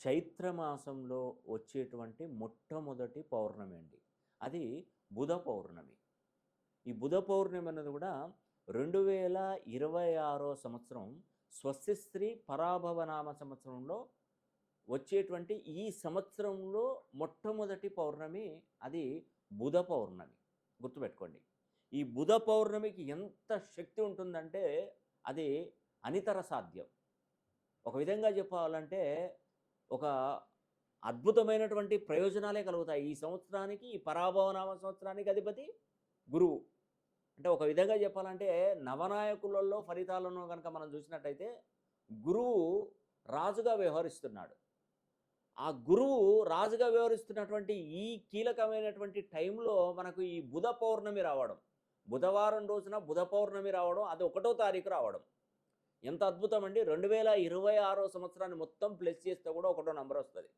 చైత్రమాసంలో వచ్చేటువంటి మొట్టమొదటి పౌర్ణమి అండి. అది బుధ పౌర్ణమి. ఈ బుధ పౌర్ణమి అన్నది కూడా 2026 సంవత్సరం స్వస్తిశ్రీ పరాభవనామ సంవత్సరంలో వచ్చేటువంటి ఈ సంవత్సరంలో మొట్టమొదటి పౌర్ణమి అది బుధ పౌర్ణమి. గుర్తుపెట్టుకోండి. ఈ బుధ పౌర్ణమికి ఎంత శక్తి ఉంటుందంటే అది అనితర సాధ్యం. ఒక విధంగా చెప్పాలంటే ఒక అద్భుతమైనటువంటి ప్రయోజనాలే కలుగుతాయి. ఈ సంవత్సరానికి, ఈ పరాభవనామ సంవత్సరానికి అధిపతి గురువు. అంటే ఒక విధంగా చెప్పాలంటే నవనాయకులలో ఫలితాలను కనుక మనం చూసినట్టయితే గురువు రాజుగా వ్యవహరిస్తున్నాడు. ఆ గురువు రాజుగా వ్యవహరిస్తున్నటువంటి ఈ కీలకమైనటువంటి టైంలో మనకు ఈ బుధ పౌర్ణమి రావడం, బుధవారం రోజున బుధ పౌర్ణమి రావడం, అది 1వ తారీఖు రావడం ఎంత అద్భుతం అండి. 2026 సంవత్సరాన్ని మొత్తం ప్లస్ చేస్తే కూడా 1వ నంబర్ వస్తుంది.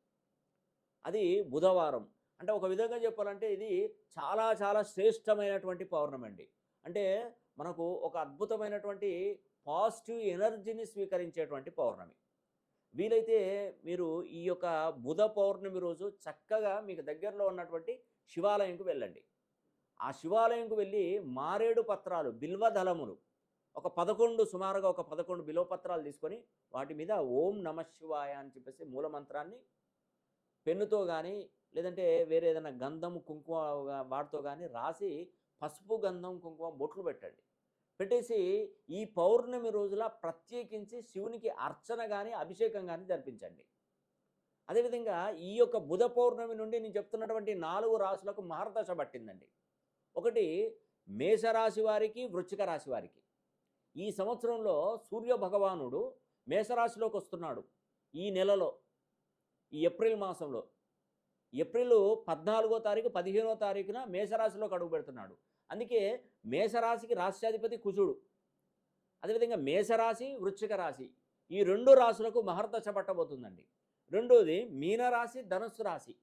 అది బుధవారం. అంటే ఒక విధంగా చెప్పాలంటే ఇది చాలా చాలా శ్రేష్టమైనటువంటి పౌర్ణమి అండి. అంటే మనకు ఒక అద్భుతమైనటువంటి పాజిటివ్ ఎనర్జీని స్వీకరించేటువంటి పౌర్ణమి. వీలైతే మీరు ఈ యొక్క బుధ పౌర్ణమి రోజు చక్కగా మీకు దగ్గరలో ఉన్నటువంటి శివాలయంకు వెళ్ళండి. ఆ శివాలయంకు వెళ్ళి మారేడు పత్రాలు, బిల్వదళములు సుమారుగా ఒక 11 బిల్వపత్రాలు తీసుకొని వాటి మీద ఓం నమః శివాయ అని చెప్పేసి మూలమంత్రాన్ని పెన్నుతో కానీ లేదంటే వేరే ఏదైనా గంధం కుంకుమ వాటితో కానీ రాసి పసుపు గంధం కుంకుమ బొట్లు పెట్టండి. పెట్టేసి ఈ పౌర్ణమి రోజుల ప్రత్యేకించి శివునికి అర్చన కానీ అభిషేకం కానీ జరిపించండి. అదేవిధంగా ఈ యొక్క బుధ పౌర్ణమి నుండి నేను చెప్తున్నటువంటి 4 రాశులకు మహర్దశ పట్టిందండి. ఒకటి మేషరాశి వారికి, వృశ్చిక రాశి వారికి. ఈ సంవత్సరంలో సూర్య భగవానుడు మేషరాశిలోకి వస్తున్నాడు. ఈ నెలలో, ఈ ఏప్రిల్ మాసంలో, ఏప్రిల్ 14వ తారీఖు 15వ తారీఖున మేషరాశిలోకి అడుగు పెడుతున్నాడు. అందుకే మేషరాశికి రాశ్యాధిపతి కుజుడు. అదేవిధంగా మేషరాశి, వృశ్చిక రాశి ఈ 2 రాశులకు మహర్దశ పట్టబోతుందండి. రెండోది మీనరాశి, ధనుస్సు రాశి.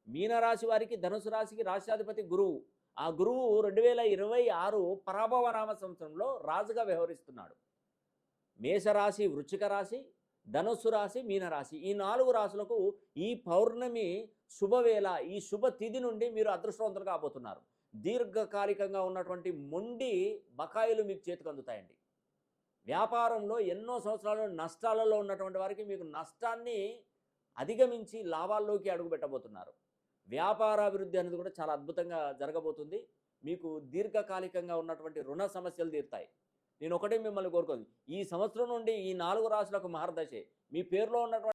మీనరాశి వారికి, ధనుసు రాశికి రాశ్యాధిపతి గురువు. ఆ గురువు 2026 పరాభవనామ సంవత్సరంలో రాజుగా వ్యవహరిస్తున్నాడు. మేషరాశి, వృశ్చిక రాశి, ధనుస్సు రాశి, మీనరాశి ఈ 4 రాశులకు ఈ పౌర్ణమి శుభవేళ, ఈ శుభ తిథి నుండి మీరు అదృష్టవంతులు కాబోతున్నారు. దీర్ఘకాలికంగా ఉన్నటువంటి మొండి బకాయిలు మీకు చేతికి అందుతాయండి. వ్యాపారంలో ఎన్నో సంవత్సరాలు నష్టాలలో ఉన్నటువంటి వారికి మీకు నష్టాన్ని అధిగమించి లాభాల్లోకి అడుగుపెట్టబోతున్నారు. వ్యాపారాభివృద్ధి అనేది కూడా చాలా అద్భుతంగా జరగబోతుంది. మీకు దీర్ఘకాలికంగా ఉన్నటువంటి రుణ సమస్యలు తీరుతాయి. నేను ఒకటే మిమ్మల్ని కోరుకోండి, ఈ సంవత్సరం నుండి ఈ 4 రాశులకు మహర్దశే. మీ పేరులో ఉన్నటువంటి